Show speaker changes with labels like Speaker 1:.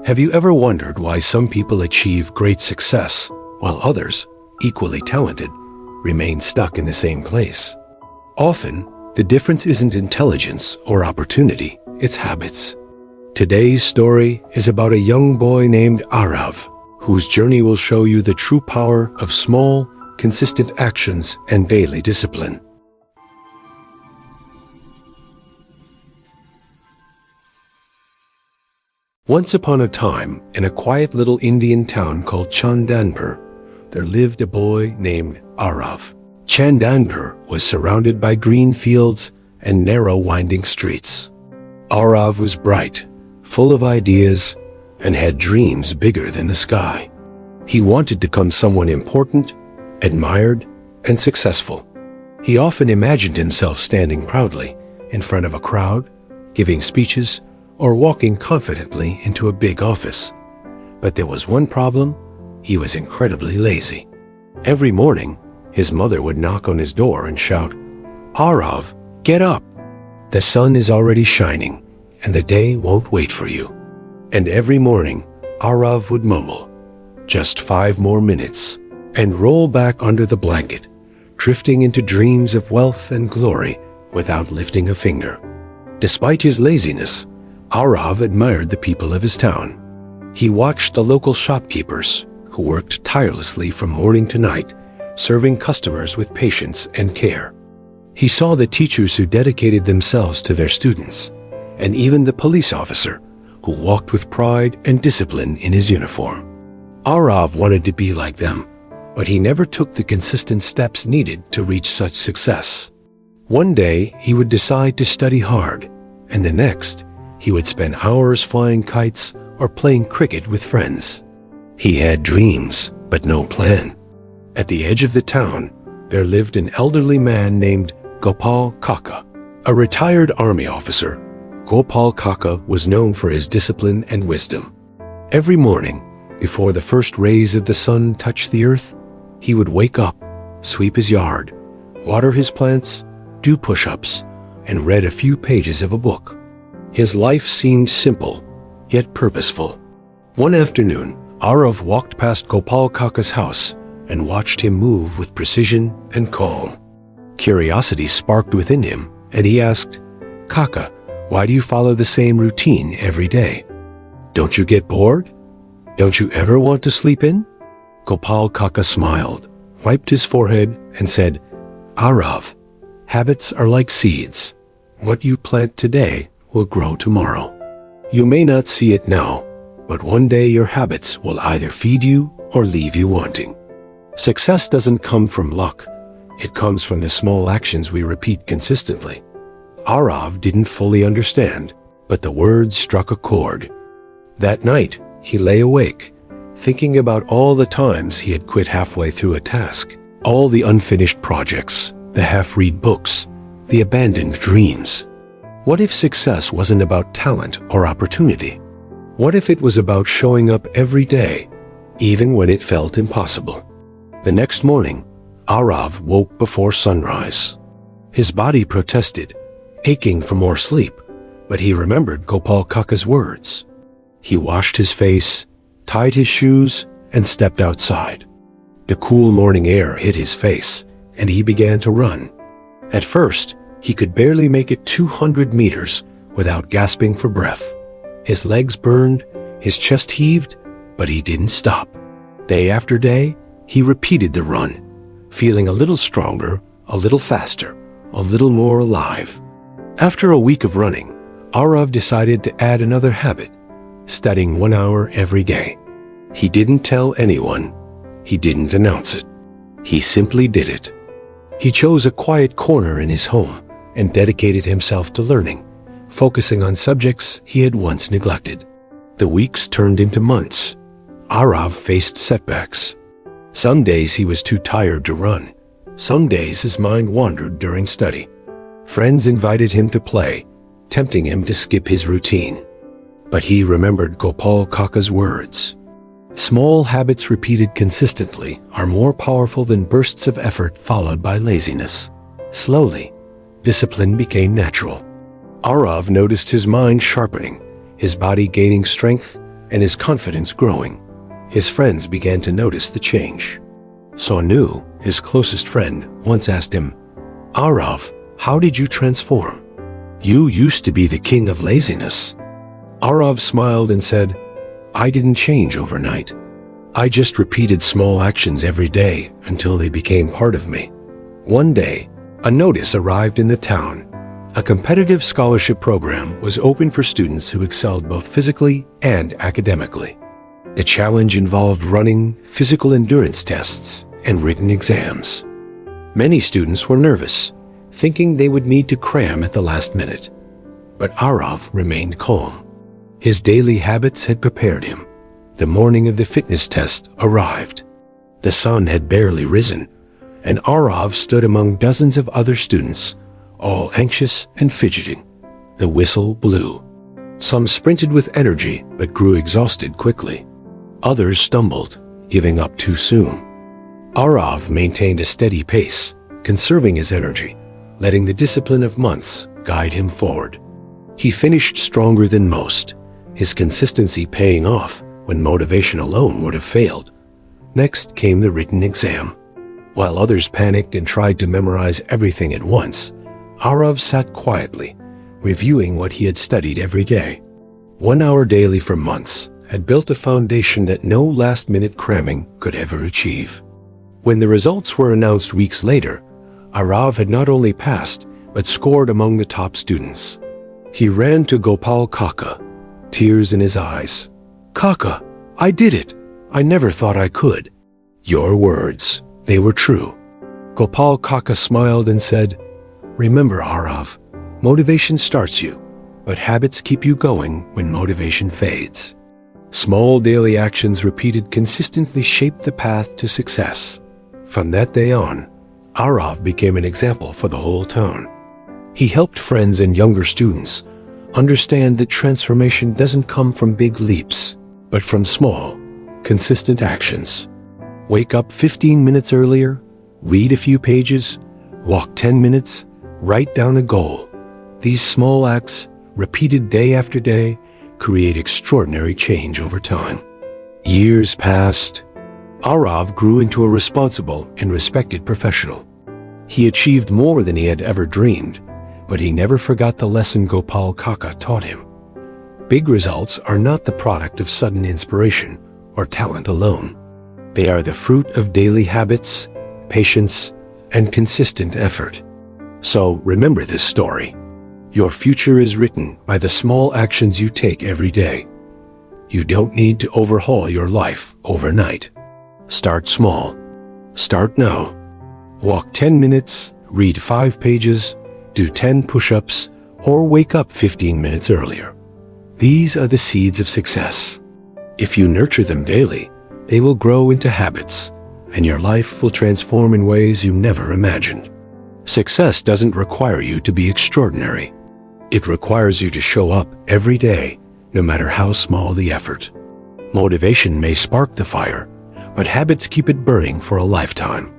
Speaker 1: Have you ever wondered why some people achieve great success while others, equally talented, remain stuck in the same place? Often, the difference isn't intelligence or opportunity, it's habits. Today's story is about a young boy named Arav, whose journey will show you the true power of small, consistent actions and daily discipline. Once upon a time, in a quiet little Indian town called Chandanpur, there lived a boy named Arav. Chandanpur was surrounded by green fields and narrow winding streets. Arav was bright, full of ideas, and had dreams bigger than the sky. He wanted to become someone important, admired, and successful. He often imagined himself standing proudly in front of a crowd, giving speeches, or walking confidently into a big office. But there was one problem: he was incredibly lazy. Every morning, his mother would knock on his door and shout, "Arav, get up! The sun is already shining, and the day won't wait for you." And every morning, Arav would mumble, "Just 5 more minutes," and roll back under the blanket, drifting into dreams of wealth and glory without lifting a finger. Despite his laziness, Arav admired the people of his town. He watched the local shopkeepers, who worked tirelessly from morning to night, serving customers with patience and care. He saw the teachers who dedicated themselves to their students, and even the police officer, who walked with pride and discipline in his uniform. Arav wanted to be like them, but he never took the consistent steps needed to reach such success. One day, he would decide to study hard, and the next, he would spend hours flying kites or playing cricket with friends. He had dreams, but no plan. At the edge of the town, there lived an elderly man named Gopal Kaka. A retired army officer, Gopal Kaka was known for his discipline and wisdom. Every morning, before the first rays of the sun touched the earth, he would wake up, sweep his yard, water his plants, do push-ups, and read a few pages of a book. His life seemed simple, yet purposeful. One afternoon, Arav walked past Gopal Kaka's house and watched him move with precision and calm. Curiosity sparked within him, and he asked, "Kaka, why do you follow the same routine every day? Don't you get bored? Don't you ever want to sleep in?" Gopal Kaka smiled, wiped his forehead, and said, "Arav, habits are like seeds. What you plant today will grow tomorrow. You may not see it now, but one day your habits will either feed you or leave you wanting." Success doesn't come from luck. It comes from the small actions we repeat consistently. Arav didn't fully understand, but the words struck a chord. That night, he lay awake, thinking about all the times he had quit halfway through a task, all the unfinished projects, the half-read books, the abandoned dreams. What if success wasn't about talent or opportunity? What if it was about showing up every day, even when it felt impossible? The next morning, Arav woke before sunrise. His body protested, aching for more sleep, but he remembered Gopal Kaka's words. He washed his face, tied his shoes, and stepped outside. The cool morning air hit his face, and he began to run. At first, he could barely make it 200 meters without gasping for breath. His legs burned, his chest heaved, but he didn't stop. Day after day, he repeated the run, feeling a little stronger, a little faster, a little more alive. After a week of running, Arav decided to add another habit, studying 1 hour every day. He didn't tell anyone. He didn't announce it. He simply did it. He chose a quiet corner in his home and dedicated himself to learning, focusing on subjects he had once neglected. The weeks turned into months. Arav faced setbacks. Some days he was too tired to run. Some days his mind wandered during study. Friends invited him to play, tempting him to skip his routine. But he remembered Gopal Kaka's words. Small habits repeated consistently are more powerful than bursts of effort followed by laziness. Slowly, discipline became natural. Arav noticed his mind sharpening, his body gaining strength, and his confidence growing. His friends began to notice the change. Sonu, his closest friend, once asked him, "Arav, how did you transform? You used to be the king of laziness." Arav smiled and said, "I didn't change overnight. I just repeated small actions every day until they became part of me." One day, a notice arrived in the town. A competitive scholarship program was open for students who excelled both physically and academically. The challenge involved running physical endurance tests and written exams. Many students were nervous, thinking they would need to cram at the last minute. But Arav remained calm. His daily habits had prepared him. The morning of the fitness test arrived. The sun had barely risen, and Arav stood among dozens of other students, all anxious and fidgeting. The whistle blew. Some sprinted with energy but grew exhausted quickly. Others stumbled, giving up too soon. Arav maintained a steady pace, conserving his energy, letting the discipline of months guide him forward. He finished stronger than most, his consistency paying off when motivation alone would have failed. Next came the written exam. While others panicked and tried to memorize everything at once, Arav sat quietly, reviewing what he had studied every day. 1 hour daily for months had built a foundation that no last-minute cramming could ever achieve. When the results were announced weeks later, Arav had not only passed, but scored among the top students. He ran to Gopal Kaka, tears in his eyes. "Kaka, I did it. I never thought I could." "Your words, they were true." Gopal Kaka smiled and said, "Remember, Arav, motivation starts you, but habits keep you going when motivation fades." Small daily actions repeated consistently shaped the path to success. From that day on, Arav became an example for the whole town. He helped friends and younger students understand that transformation doesn't come from big leaps, but from small, consistent actions. Wake up 15 minutes earlier, read a few pages, walk 10 minutes, write down a goal. These small acts, repeated day after day, create extraordinary change over time. Years passed. Arav grew into a responsible and respected professional. He achieved more than he had ever dreamed, but he never forgot the lesson Gopal Kaka taught him. Big results are not the product of sudden inspiration or talent alone. They are the fruit of daily habits, patience, and consistent effort. So remember this story. Your future is written by the small actions you take every day. You don't need to overhaul your life overnight. Start small. Start now. Walk 10 minutes, read 5 pages, do 10 push-ups, or wake up 15 minutes earlier. These are the seeds of success. If you nurture them daily, they will grow into habits, and your life will transform in ways you never imagined. Success doesn't require you to be extraordinary. It requires you to show up every day, no matter how small the effort. Motivation may spark the fire, but habits keep it burning for a lifetime.